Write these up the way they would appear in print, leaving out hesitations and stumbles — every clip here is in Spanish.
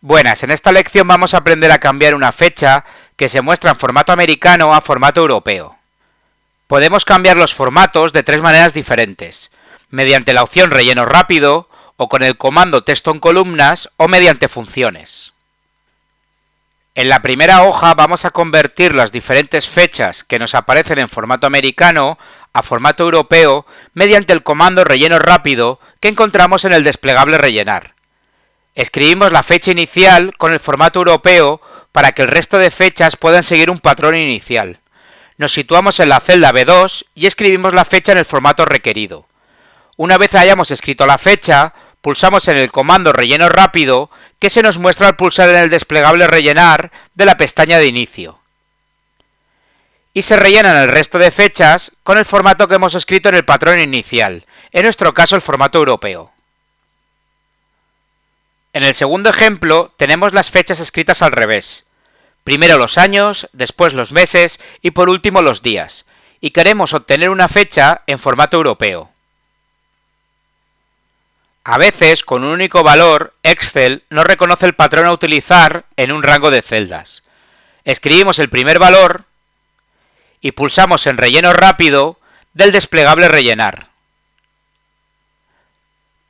Buenas, en esta lección vamos a aprender a cambiar una fecha que se muestra en formato americano a formato europeo. Podemos cambiar los formatos de tres maneras diferentes, mediante la opción relleno rápido, o con el comando texto en columnas, o mediante funciones. En la primera hoja vamos a convertir las diferentes fechas que nos aparecen en formato americano a formato europeo mediante el comando relleno rápido que encontramos en el desplegable rellenar. Escribimos la fecha inicial con el formato europeo para que el resto de fechas puedan seguir un patrón inicial. Nos situamos en la celda B2 y escribimos la fecha en el formato requerido. Una vez hayamos escrito la fecha, pulsamos en el comando relleno rápido que se nos muestra al pulsar en el desplegable rellenar de la pestaña de inicio. Y se rellenan el resto de fechas con el formato que hemos escrito en el patrón inicial, en nuestro caso el formato europeo. En el segundo ejemplo tenemos las fechas escritas al revés. Primero los años, después los meses y por último los días, y queremos obtener una fecha en formato europeo. A veces, con un único valor, Excel no reconoce el patrón a utilizar en un rango de celdas. Escribimos el primer valor y pulsamos en relleno rápido del desplegable rellenar.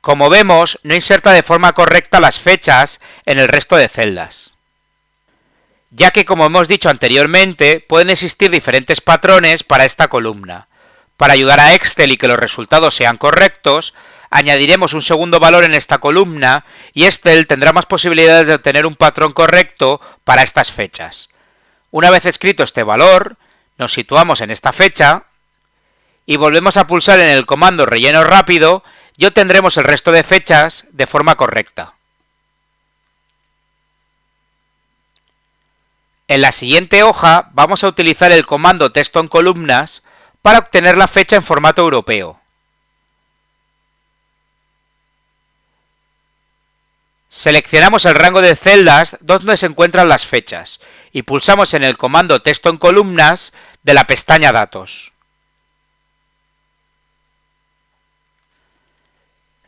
Como vemos, no inserta de forma correcta las fechas en el resto de celdas, ya que, como hemos dicho anteriormente, pueden existir diferentes patrones para esta columna. Para ayudar a Excel y que los resultados sean correctos, añadiremos un segundo valor en esta columna y Excel tendrá más posibilidades de obtener un patrón correcto para estas fechas. Una vez escrito este valor, nos situamos en esta fecha y volvemos a pulsar en el comando relleno rápido y obtendremos el resto de fechas de forma correcta. En la siguiente hoja vamos a utilizar el comando texto en columnas para obtener la fecha en formato europeo. Seleccionamos el rango de celdas donde se encuentran las fechas y pulsamos en el comando texto en columnas de la pestaña Datos.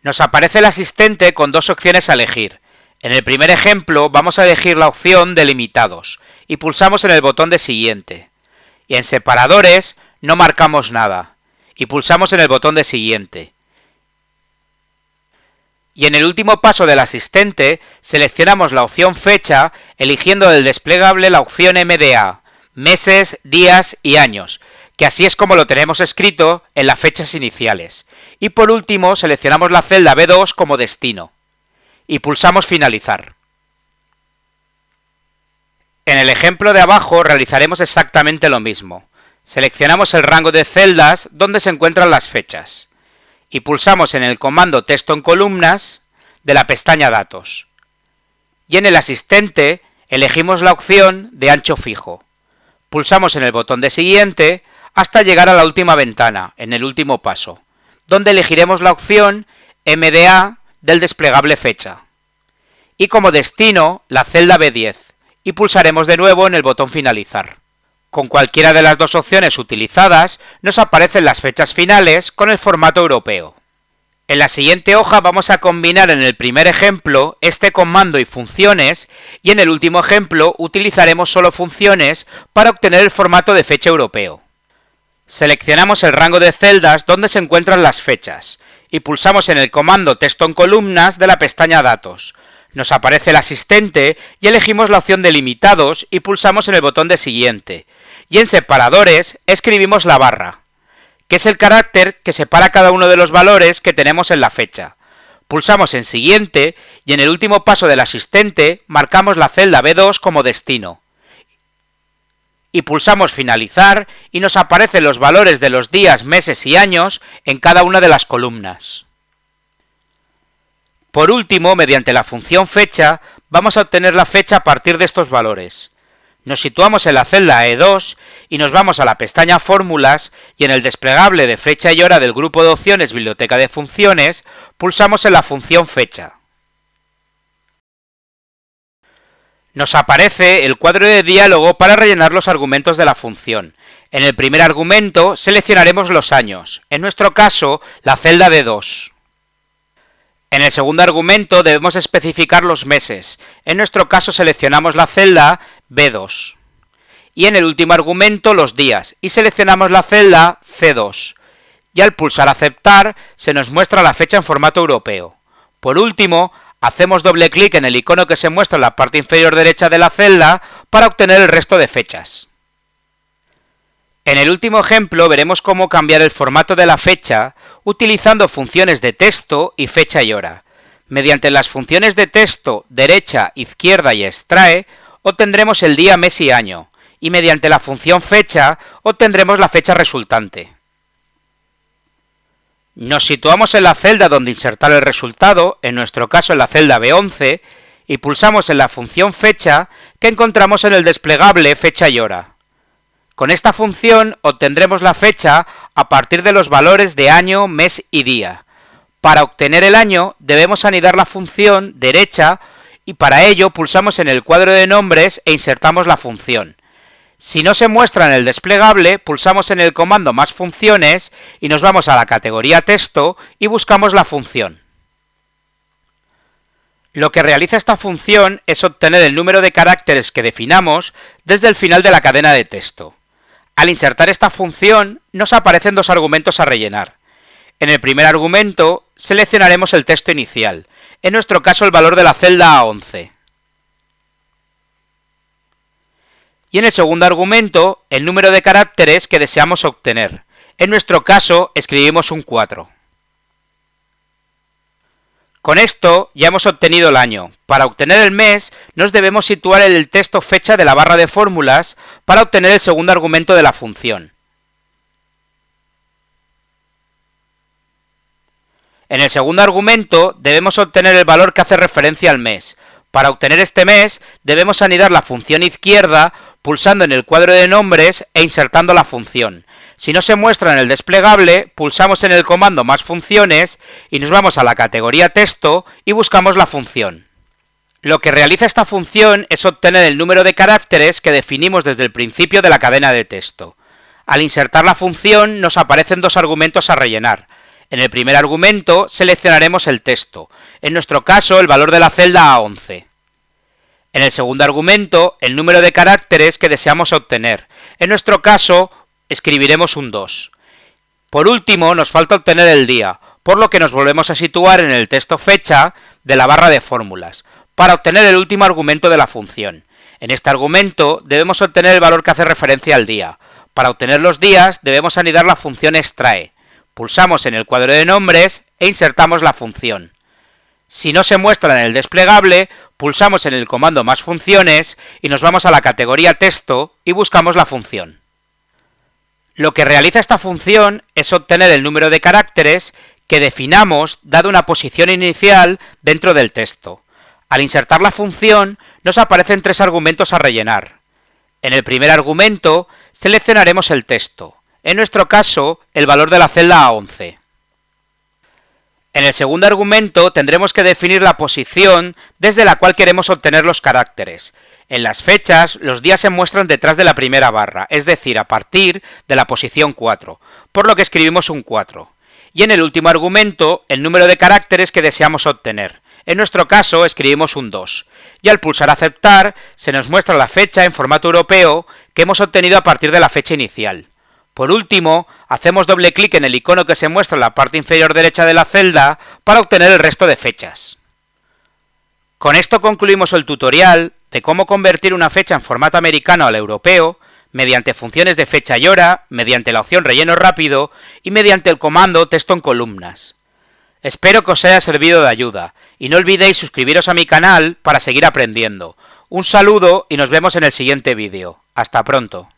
Nos aparece el asistente con dos opciones a elegir. En el primer ejemplo vamos a elegir la opción de limitados y pulsamos en el botón de siguiente. Y en separadores no marcamos nada y pulsamos en el botón de siguiente. Y en el último paso del asistente seleccionamos la opción fecha eligiendo del desplegable la opción MDA, meses, días y años, que así es como lo tenemos escrito en las fechas iniciales. Y por último seleccionamos la celda B2 como destino y pulsamos finalizar. En el ejemplo de abajo realizaremos exactamente lo mismo. Seleccionamos el rango de celdas donde se encuentran las fechas y pulsamos en el comando texto en columnas de la pestaña Datos. Y en el asistente elegimos la opción de ancho fijo. Pulsamos en el botón de siguiente hasta llegar a la última ventana, en el último paso, donde elegiremos la opción MDA del desplegable fecha. Y como destino, la celda B10, y pulsaremos de nuevo en el botón finalizar. Con cualquiera de las dos opciones utilizadas, nos aparecen las fechas finales con el formato europeo. En la siguiente hoja vamos a combinar en el primer ejemplo este comando y funciones, y en el último ejemplo utilizaremos solo funciones para obtener el formato de fecha europeo. Seleccionamos el rango de celdas donde se encuentran las fechas, y pulsamos en el comando texto en columnas de la pestaña Datos. Nos aparece el asistente y elegimos la opción de limitados y pulsamos en el botón de siguiente. Y en separadores escribimos la barra, que es el carácter que separa cada uno de los valores que tenemos en la fecha. Pulsamos en siguiente y en el último paso del asistente marcamos la celda B2 como destino. Y pulsamos finalizar y nos aparecen los valores de los días, meses y años en cada una de las columnas. Por último, mediante la función fecha, vamos a obtener la fecha a partir de estos valores. Nos situamos en la celda E2 y nos vamos a la pestaña Fórmulas y en el desplegable de fecha y hora del grupo de opciones Biblioteca de funciones, pulsamos en la función fecha. Nos aparece el cuadro de diálogo para rellenar los argumentos de la función. En el primer argumento seleccionaremos los años, en nuestro caso la celda D2. En el segundo argumento debemos especificar los meses. En nuestro caso seleccionamos la celda B2. Y en el último argumento los días, y seleccionamos la celda C2. Y al pulsar aceptar, se nos muestra la fecha en formato europeo. Por último, hacemos doble clic en el icono que se muestra en la parte inferior derecha de la celda para obtener el resto de fechas. En el último ejemplo veremos cómo cambiar el formato de la fecha utilizando funciones de texto y fecha y hora. Mediante las funciones de texto derecha, izquierda y extrae, obtendremos el día, mes y año, y mediante la función fecha obtendremos la fecha resultante. Nos situamos en la celda donde insertar el resultado, en nuestro caso en la celda B11, y pulsamos en la función fecha que encontramos en el desplegable fecha y hora. Con esta función obtendremos la fecha a partir de los valores de año, mes y día. Para obtener el año debemos anidar la función derecha y para ello pulsamos en el cuadro de nombres e insertamos la función. Si no se muestra en el desplegable, pulsamos en el comando más funciones y nos vamos a la categoría texto y buscamos la función. Lo que realiza esta función es obtener el número de caracteres que definamos desde el final de la cadena de texto. Al insertar esta función, nos aparecen dos argumentos a rellenar. En el primer argumento, seleccionaremos el texto inicial, en nuestro caso el valor de la celda A11. Y en el segundo argumento, el número de caracteres que deseamos obtener. En nuestro caso, escribimos un 4. Con esto ya hemos obtenido el año. Para obtener el mes, nos debemos situar en el texto fecha de la barra de fórmulas para obtener el segundo argumento de la función. En el segundo argumento debemos obtener el valor que hace referencia al mes. Para obtener este mes, debemos anidar la función izquierda pulsando en el cuadro de nombres e insertando la función. Si no se muestra en el desplegable, pulsamos en el comando más funciones y nos vamos a la categoría texto y buscamos la función. Lo que realiza esta función es obtener el número de caracteres que definimos desde el principio de la cadena de texto. Al insertar la función nos aparecen dos argumentos a rellenar. En el primer argumento seleccionaremos el texto, en nuestro caso el valor de la celda A11. En el segundo argumento, el número de caracteres que deseamos obtener. En nuestro caso, escribiremos un 2. Por último, nos falta obtener el día, por lo que nos volvemos a situar en el texto fecha de la barra de fórmulas, para obtener el último argumento de la función. En este argumento debemos obtener el valor que hace referencia al día. Para obtener los días debemos anidar la función extrae. Pulsamos en el cuadro de nombres e insertamos la función. Si no se muestra en el desplegable, pulsamos en el comando más funciones y nos vamos a la categoría texto y buscamos la función. Lo que realiza esta función es obtener el número de caracteres que definamos dado una posición inicial dentro del texto. Al insertar la función, nos aparecen tres argumentos a rellenar. En el primer argumento, seleccionaremos el texto. En nuestro caso, el valor de la celda A11. En el segundo argumento tendremos que definir la posición desde la cual queremos obtener los caracteres. En las fechas, los días se muestran detrás de la primera barra, es decir, a partir de la posición 4, por lo que escribimos un 4. Y en el último argumento, el número de caracteres que deseamos obtener. En nuestro caso, escribimos un 2. Y al pulsar aceptar, se nos muestra la fecha en formato europeo que hemos obtenido a partir de la fecha inicial. Por último, hacemos doble clic en el icono que se muestra en la parte inferior derecha de la celda para obtener el resto de fechas. Con esto concluimos el tutorial de cómo convertir una fecha en formato americano al europeo mediante funciones de fecha y hora, mediante la opción relleno rápido y mediante el comando texto en columnas. Espero que os haya servido de ayuda y no olvidéis suscribiros a mi canal para seguir aprendiendo. Un saludo y nos vemos en el siguiente vídeo. Hasta pronto.